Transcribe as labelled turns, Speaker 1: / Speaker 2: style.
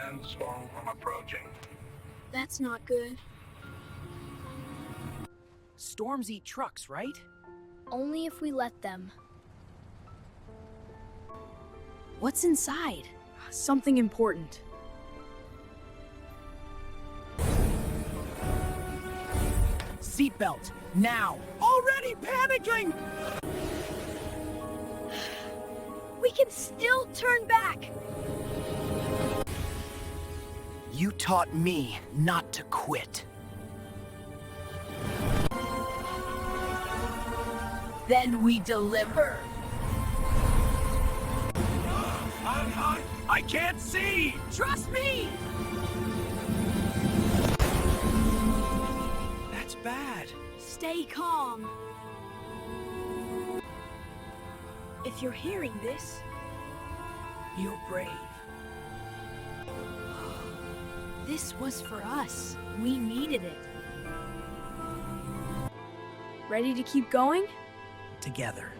Speaker 1: sandstorm approaching.
Speaker 2: That's not good.
Speaker 3: Storms eat trucks, right?
Speaker 2: Only if we let them.
Speaker 3: What's inside? Something important. Seatbelt, now! Already panicking!
Speaker 2: We can still turn back!
Speaker 3: You taught me not to quit.
Speaker 4: Then we deliver.
Speaker 3: I can't see!
Speaker 4: Trust me!
Speaker 3: That's bad.
Speaker 2: Stay calm. If you're hearing this,
Speaker 3: You're brave.
Speaker 2: this was for us. We needed it. Ready to keep going?
Speaker 3: Together.